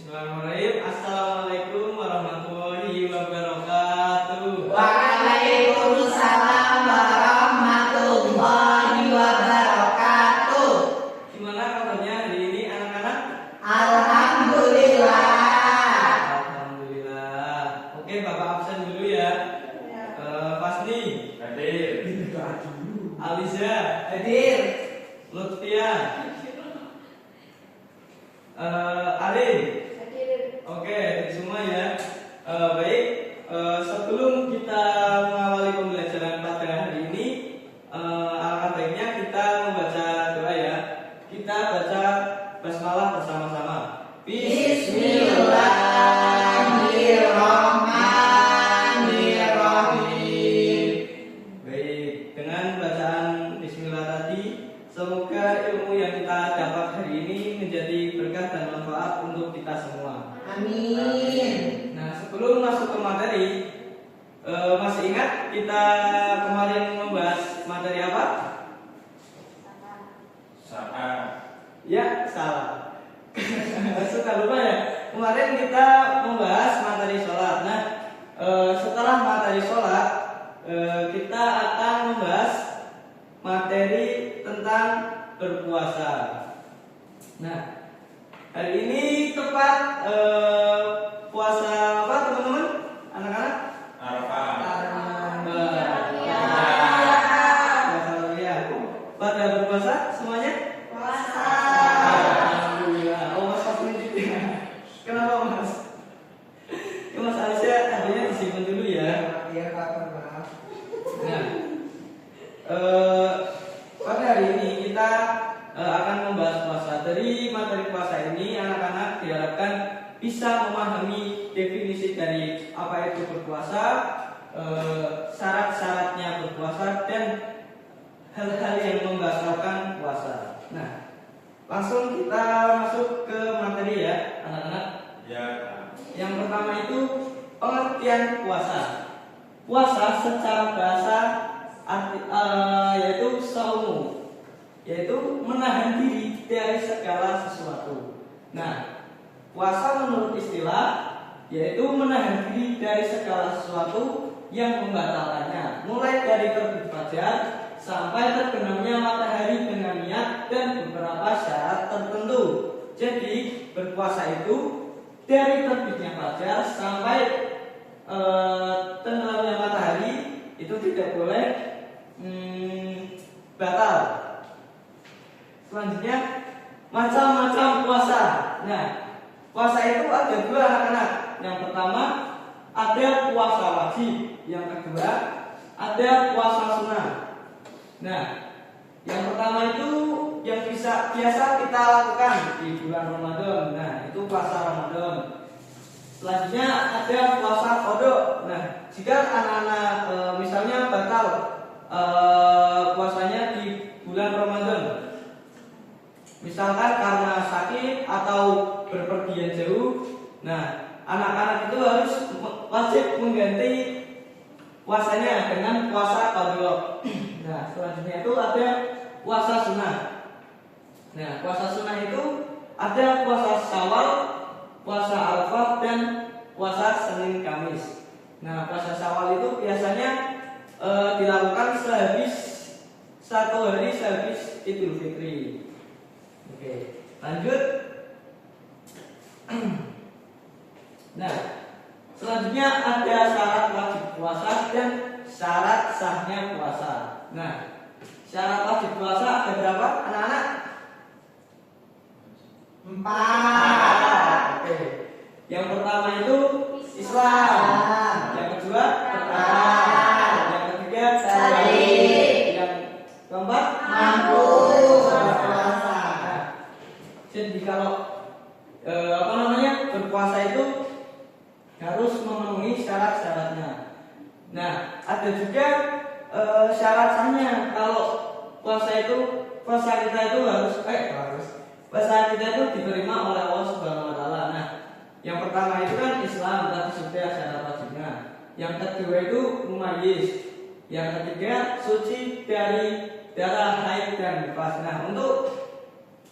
Bismillahirrahmanirrahim. Assalamualaikum warahmatullahi wabarakatuh. Waalaikumsalam warahmatullahi wabarakatuh. Gimana kabarnya hari ini anak-anak? Alhamdulillah. Alhamdulillah. Oke, Bapak absen dulu ya. Fasni, Hadir. Aliza, Hadir. Lutfia, Arin. Hadir. Oke, semua ya. Baik, sebelum kita mengawali pembelajaran pada hari ini, alangkah baiknya kita membaca doa ya. Kita baca basmalah bersama-sama. Bismillahirrahmanirrahim. Baik, dengan bacaan Bismillah tadi, semoga ilmu yang kita dapat hari ini menjadi berkah dan manfaat untuk kita semua. Amin. Nah, sebelum masuk ke materi, masih ingat kita kemarin membahas materi apa? Saat. Ya, salah. Suka lupa ya. Kemarin kita membahas materi sholat. Nah, setelah materi sholat, kita akan membahas materi tentang berpuasa. Nah, hari ini tepat puasa apa teman-teman? Anak-anak? Arafah. Pada berpuasa semuanya? Puasa. Alhamdulillah. Oh, Mas Fasmi juga. Kenapa Mas? Ya, Mas Alicia tadinya disimpan dulu ya. Iya, Pak, maaf. Nah, pada hari ini kita akan membahas puasa. Dari materi puasa ini, anak-anak diharapkan bisa memahami definisi dari apa itu berpuasa, syarat-syaratnya berpuasa, dan hal-hal yang membatalkan puasa. Nah, langsung kita masuk ke materi ya, anak-anak. Ya. Yang pertama itu pengertian puasa. Puasa secara bahasa yaitu saumu, yaitu menahan diri dari segala sesuatu. Nah, puasa menurut istilah yaitu menahan diri dari segala sesuatu yang membatalkannya, mulai dari terbit fajar sampai terbenamnya matahari dengan niat dan beberapa syarat tertentu. Jadi berpuasa itu dari terbitnya fajar sampai tenggelamnya matahari itu tidak boleh batal. Selanjutnya macam-macam puasa. Nah, puasa itu ada dua anak-anak. Yang pertama ada puasa wajib, yang kedua ada puasa sunnah. Nah, yang pertama itu yang biasa kita lakukan di bulan Ramadan. Nah, itu puasa Ramadan. Selanjutnya ada puasa qada. Nah, jika anak-anak misalnya batal puasanya di bulan Ramadan, misalkan karena sakit atau berpergian jauh, nah anak-anak itu harus wajib mengganti puasanya dengan puasa qada. Nah, selanjutnya itu ada puasa sunnah. Nah, puasa sunnah itu ada puasa Syawal, puasa Arafah, dan puasa Senin Kamis. Nah, puasa Syawal itu biasanya dilakukan satu hari sehabis Idul Fitri. Oke, lanjut. Nah, selanjutnya ada syarat wajib puasa dan syarat sahnya puasa. Nah, syarat wajib puasa ada berapa, anak-anak? 4. Oke. Yang pertama itu Islam. Yang kedua bertahan. Yang ketiga Balik. Yang keempat Mampu berpuasa. Nah, jadi kalau berpuasa itu harus memenuhi syarat-syaratnya. Nah, ada juga syarat sahnya. Kalau puasa kita itu puasa kita itu diterima oleh Allah Subhanahu wa taala. Nah, yang pertama itu kan Islam, tadi sudah syarat wajibnya. Yang kedua itu mumayyiz. Yang ketiga suci dari darah haid dan nifas. Nah, untuk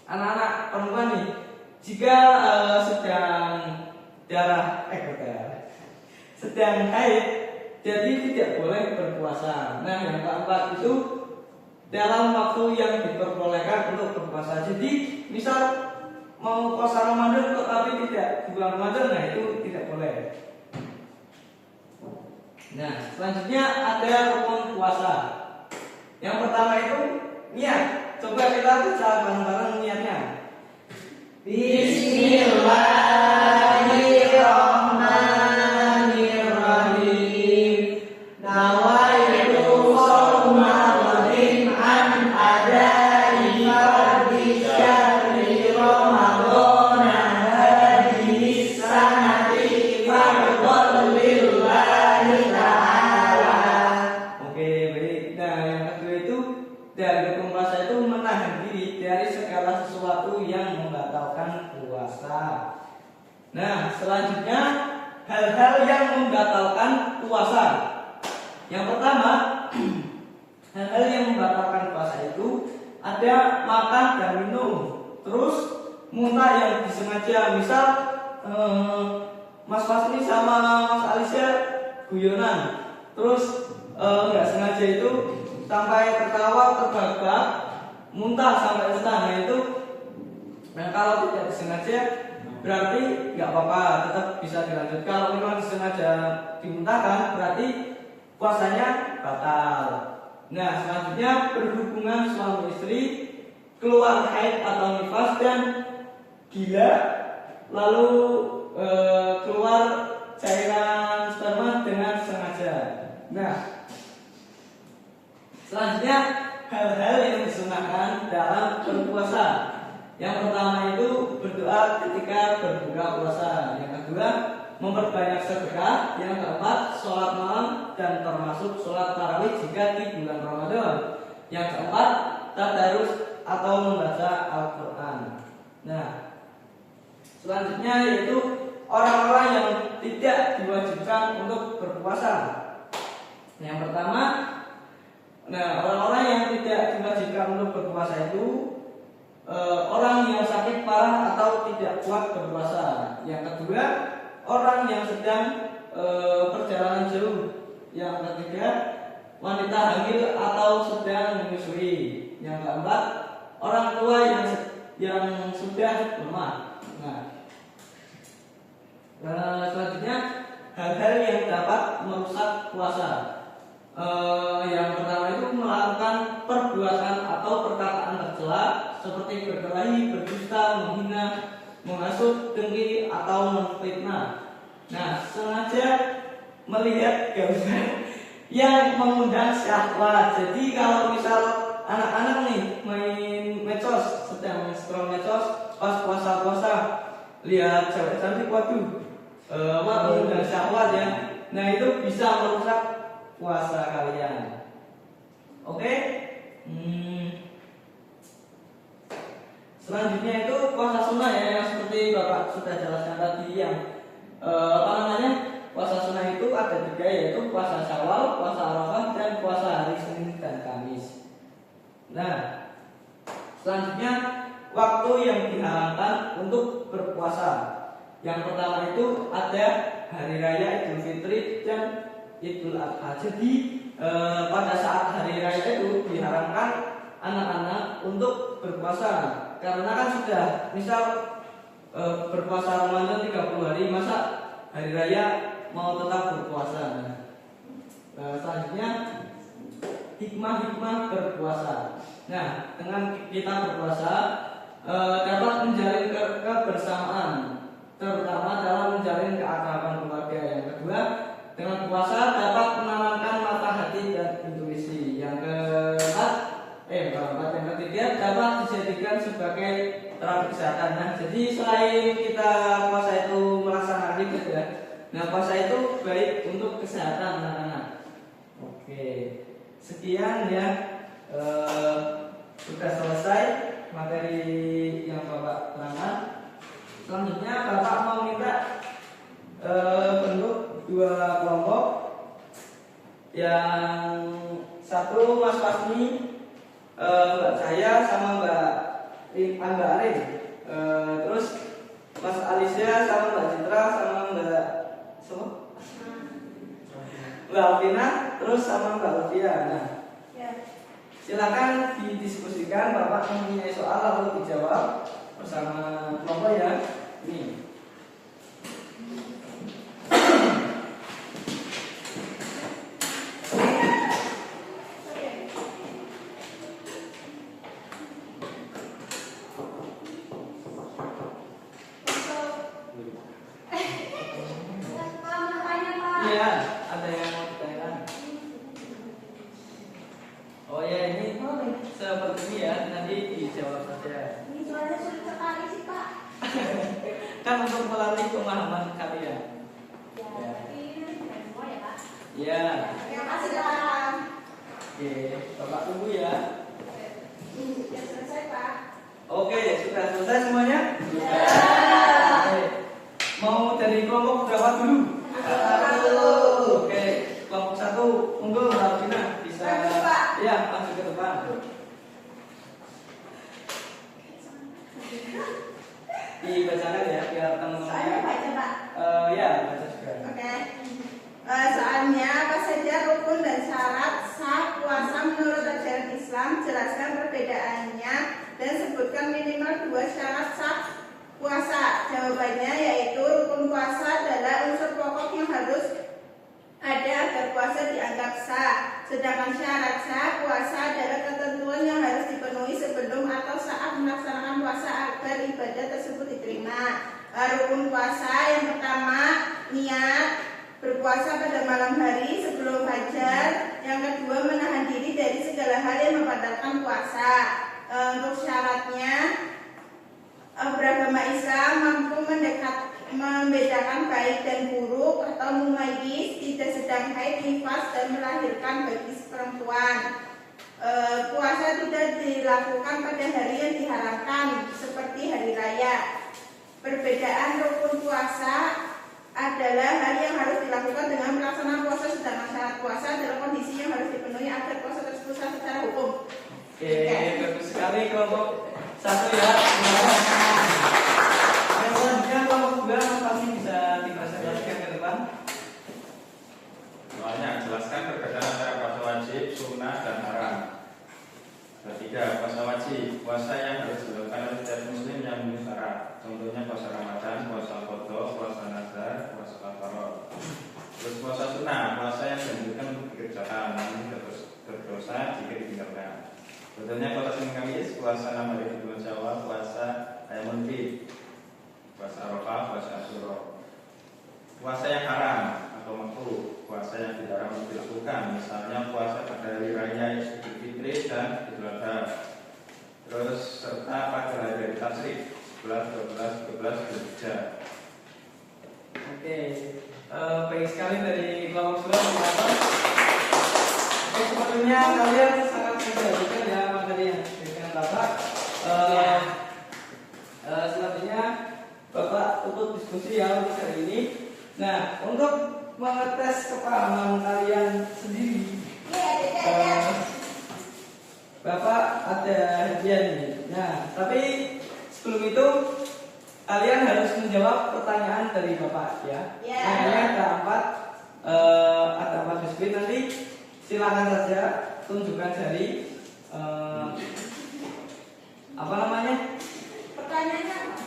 anak-anak perempuan nih, jika sedang sedang haid, jadi tidak boleh berpuasa. Nah, yang keempat itu dalam waktu yang diperbolehkan untuk berpuasa. Jadi, misal mau puasa Ramadan kok tapi tidak di bulan Ramadan, nah itu tidak boleh. Nah, selanjutnya ada rukun puasa. Yang pertama itu niat. Coba kita baca bareng-bareng niatnya. Bismillahirrahmanirrahim. Nawaitu shauma ghadin an ada'i fardhi syahri Ramadan hadhihi sanati fardhan lillahi ta'ala. Oke, baik. Nah, yang kedua itu dari rukun puasa itu menahan diri dari segala sesuatu yang membatalkan puasa. Nah, selanjutnya hal-hal yang membatalkan puasa. Yang pertama, hal-hal yang membatalkan puasa itu ada makan dan minum, terus muntah yang disengaja. Misal Mas Fasli sama Mas Alisya guyonan, terus nggak sengaja itu sampai tertawa terbahak, muntah sampai istana itu. Nah, kalau tidak disengaja berarti nggak apa-apa, tetap bisa dilanjut. Kalau memang disengaja dimuntahkan berarti puasanya batal. Nah, selanjutnya berhubungan suami istri, keluar haid atau nifas dan gila, lalu keluar cairan sperma dengan sengaja. Nah, selanjutnya hal-hal yang disunahkan dalam berpuasa. Yang pertama itu berdoa ketika berbuka puasa. Yang kedua, memperbanyak sedekah. Yang keempat, sholat malam dan termasuk sholat tarawih jika di bulan Ramadan. Yang keempat, tadarus atau membaca Al-Quran. Nah, selanjutnya yaitu orang-orang yang tidak diwajibkan untuk berpuasa. Yang pertama, orang-orang yang tidak diwajibkan untuk berpuasa itu orang yang sakit parah atau tidak kuat berpuasa. Yang kedua, orang yang sedang perjalanan jauh. Yang ketiga, wanita hamil atau sedang menyusui. Yang keempat, orang tua yang sudah lemah. Nah, selanjutnya hal-hal yang dapat merusak puasa. Yang pertama itu melakukan perbuatan atau perkataan tercela seperti berkelahi, berdusta, menghina, menghasut, dengki atau memfitnah. Nah, sengaja melihat gambar yang mengundang syahwat. Jadi kalau misal anak-anak nih main medsos, sedang scroll medsos pas puasa-puasa, lihat cewek cantik, waduh, mengundang syahwat ya. Nah, itu bisa merusak puasa kalian. Oke? Selanjutnya itu puasa sunnah ya, yang seperti Bapak sudah jelaskan tadi. Yang puasa sunnah itu ada 3, yaitu puasa Syawal, puasa Arafah, dan puasa hari Senin dan Kamis. Nah, selanjutnya waktu yang diharamkan untuk berpuasa. Yang pertama itu ada hari raya Idul Fitri dan Idul Adha. Jadi pada saat hari raya itu diharamkan anak-anak untuk berpuasa. Karena kan sudah misal berpuasa Ramadan 30 hari, masa hari raya mau tetap berpuasa. Selanjutnya hikmah-hikmah berpuasa. Nah, dengan kita berpuasa dapat menjalin kebersamaan, terutama dalam menjalin keakraban keluarga. Yang kedua, dengan puasa dapat menanamkan mata hati dan intuisi. Yang ketiga dapat dijadikan sebagai terapi kesehatan. Nah, jadi selain kita puasa itu melaksanakan ibadah, nah puasa itu baik untuk kesehatan anak-anak. Oke, sekian ya, sudah selesai materi yang Bapak terangkan. Selanjutnya Bapak mau minta bentuk 2 kelompok. Yang satu Mas Fasmi, Mbak saya sama Mbak Arin, terus Mas Alisya sama Mbak Citra sama Mbak Alvina, terus sama Mbak Lutfia. Nah, Ya. silakan didiskusikan. Bapak mempunyai soal lalu dijawab bersama kelompok ya. Ini. Iya, ada yang mau ditanyakan? Oh ya, ini seperti ini ya, nanti dijawab saja. Ini soalnya sulit sekali sih Pak. Kan untuk melalui pemahaman kalian. Ya, tapi ini bukan semua ya Pak. Ya, Terima kasih Pak. oke, Bapak tunggu ya. Ya selesai Pak. Oke, sudah selesai semuanya? Ya. Oke. Mau dari kelompok berapa dulu? Oke, kelompok 1 unggul Mbak Alvina bisa. Maju, Pak. Ya, maju ke depan. Dibacakan ya biar Soalnya teman-teman. baca Pak. Ya, baca juga. Oke. Soalnya apa saja rukun dan syarat sah puasa menurut ajaran Islam, jelaskan perbedaannya dan sebutkan minimal 2 syarat sah puasa. Jawabannya yaitu rukun puasa adalah unsur pokok yang harus ada agar puasa dianggap sah. Sedangkan syarat sah puasa adalah ketentuan yang harus dipenuhi sebelum atau saat melaksanakan puasa agar ibadah tersebut diterima. Rukun puasa yang pertama niat berpuasa pada malam hari sebelum fajar. Yang kedua menahan diri dari segala hal yang membatalkan puasa. Untuk syaratnya beragama Islam mampu membedakan baik dan buruk atau mumayyiz, tidak sedang haid, nifas dan melahirkan bagi perempuan. Puasa tidak dilakukan pada hari yang diharamkan seperti hari raya. Perbedaan rukun puasa adalah hal yang harus dilakukan dengan melaksanakan puasa, sedangkan syarat puasa adalah kondisi yang harus dipenuhi agar puasa tersebut sah secara hukum. Oke, bagus sekali kelompok 1 ya. Yang selanjutnya kelompok 2 pasti bisa dipresentasikan ke depan. Soalnya jelaskan perbedaan antara puasa wajib, sunnah, dan haram. Ketiga, puasa wajib, puasa yang harus dilakukan oleh setiap muslim yang memenuhi syarat. Contohnya puasa Ramadan, puasa qadha, puasa nazar, puasa kafarah. Terus puasa sunnah, puasa yang dianjurkan untuk dikerjakan, namun berdosa jika ditinggalkan. Contohnya puasa Senin Kamis, puasa 6 hari di bulan Syawal, puasa Ayyamun Bid, puasa Arafah, puasa Asyura. Puasa yang haram atau makruh, puasa yang dilarang untuk dilakukan, misalnya puasa pada hari raya Idul Fitri dan Idul Adha. Terus serta pada hari tasyrik 11, 12, 13 Dzulhijjah. Oke, baik sekali dari kelompok 2 teman-teman. Oke, sepertinya kalian sangat menjalankan ya materi yang diberikan Bapak. Selanjutnya Bapak tutup diskusi ya untuk hari ini. Nah, untuk mengetes kepahaman kalian sendiri, Bapak ada hadiah nih. Nah, tapi sebelum itu kalian harus menjawab pertanyaan dari Bapak ya. Ya. Nah, ini ada 4 biskuit nanti. Silakan saja tunjukkan jari. Apa namanya? Pertanyaannya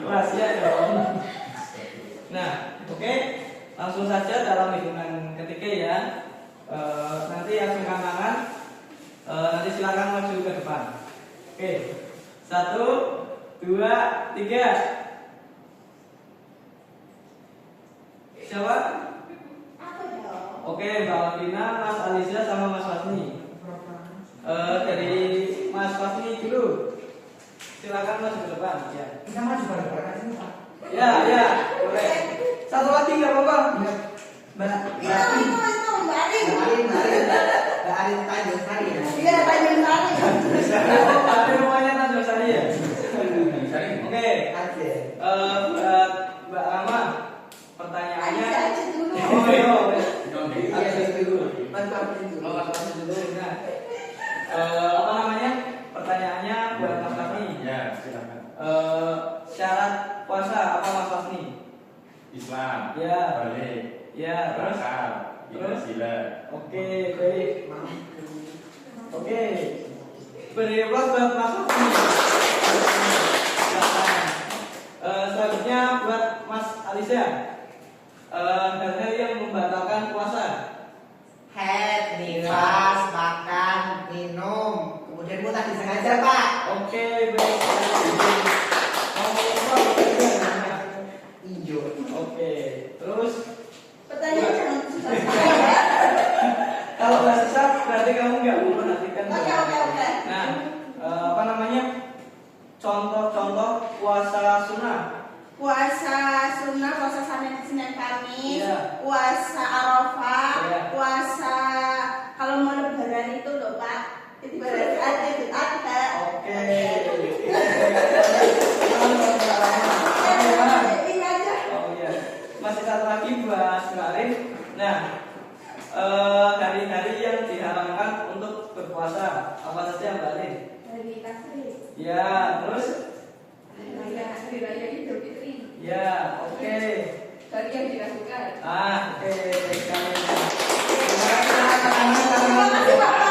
Rahasia dong. Nah, oke. Langsung saja dalam hitungan ketiga ya. Nanti yang angkat tangan, nanti silakan maju ke depan. Oke. 1, 2, 3. Siapa? Aku dong. Oke, Mbak Alvina, Mas Aliza sama Mas Fasni. Dari Mas Fasni dulu. Silakan maju ke depan. Ya. Kita maju bareng-bareng sini Pak. Ya, ya, boleh. Satu lagi nggak apa-apa. Mbak Itu Mbak Arin. Mbak Arin Tanjung Sari ya. Iya, Tanjung Sari. Ada rumahnya Tanjung Sari ya. Oke, Aceh. buat Mbak Rama, pertanyaannya. Aja dulu. Oh iya, Iya dulu. Mas Fasni dulu. Mas Fasni dulu. Nah, apa namanya? Pertanyaannya buat Mas Fasni. Ya, silakan. Syarat puasa apa Mas Fasni? Islam, Ya. balik, Ya, terus. Akal, tidak sila. Oke, baik. Oke. Beri aplaus buat Mas Sofi. Selanjutnya buat Mas Alisa. Hal-hal yang membatalkan puasa. Head, nifas, makan, minum. Kemudian muntah disengaja, Pak. Oke, baik. Ngomong apa? Hijau. Oke, terus Pertanyaan jangan susah. kalau nggak susah berarti kamu nggak memperhatikan. Oke. Nah, apa namanya? Contoh-contoh puasa sunnah. Puasa sunnah, puasa Senin Kamis, Iya. puasa Arafah, Iya. puasa kalau mau lebaran itu loh Pak, Idul Adha. Oke. Ini aja. Oh iya. Masih satu lagi buat kemarin. Nah, hari-hari yang diharamkan untuk berpuasa apa saja Mbak Lin? Hari Tasrik, Ya, terus? Hari Raya Idul Fitri, Ya, oke. hari yang dilakukan. Oke. Kami. Terima kasih Bapak.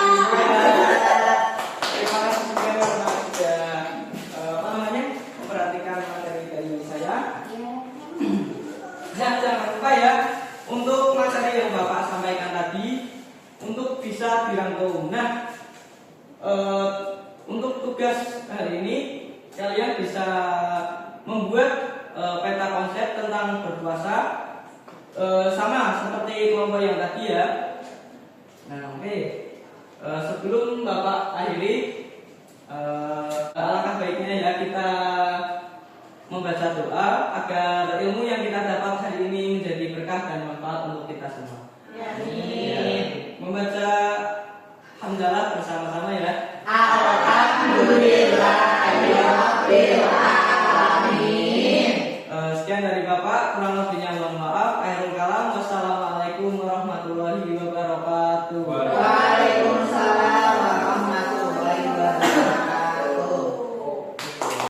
Terima kasih juga karena sudah apa namanya memperhatikan materi dari saya. Nah, jangan lupa ya untuk materi yang Bapak sampaikan tadi untuk bisa dirangkum. Nah, untuk tugas hari ini kalian bisa membuat peta konsep tentang berpuasa sama seperti kelompok yang tadi ya. Nah, oke. Sebelum Bapak akhiri, alangkah baiknya ya kita membaca doa agar ilmu yang kita dapat hari ini menjadi berkah dan manfaat untuk kita semua. Ya. Membaca hamdalah bersama-sama ya. Alhamdulillahirabbil alamin. Sekian dari Bapak, kurang lebihnya mohon maaf. Akhirul kalam, wassalamualaikum warahmatullahi wabarakatuh.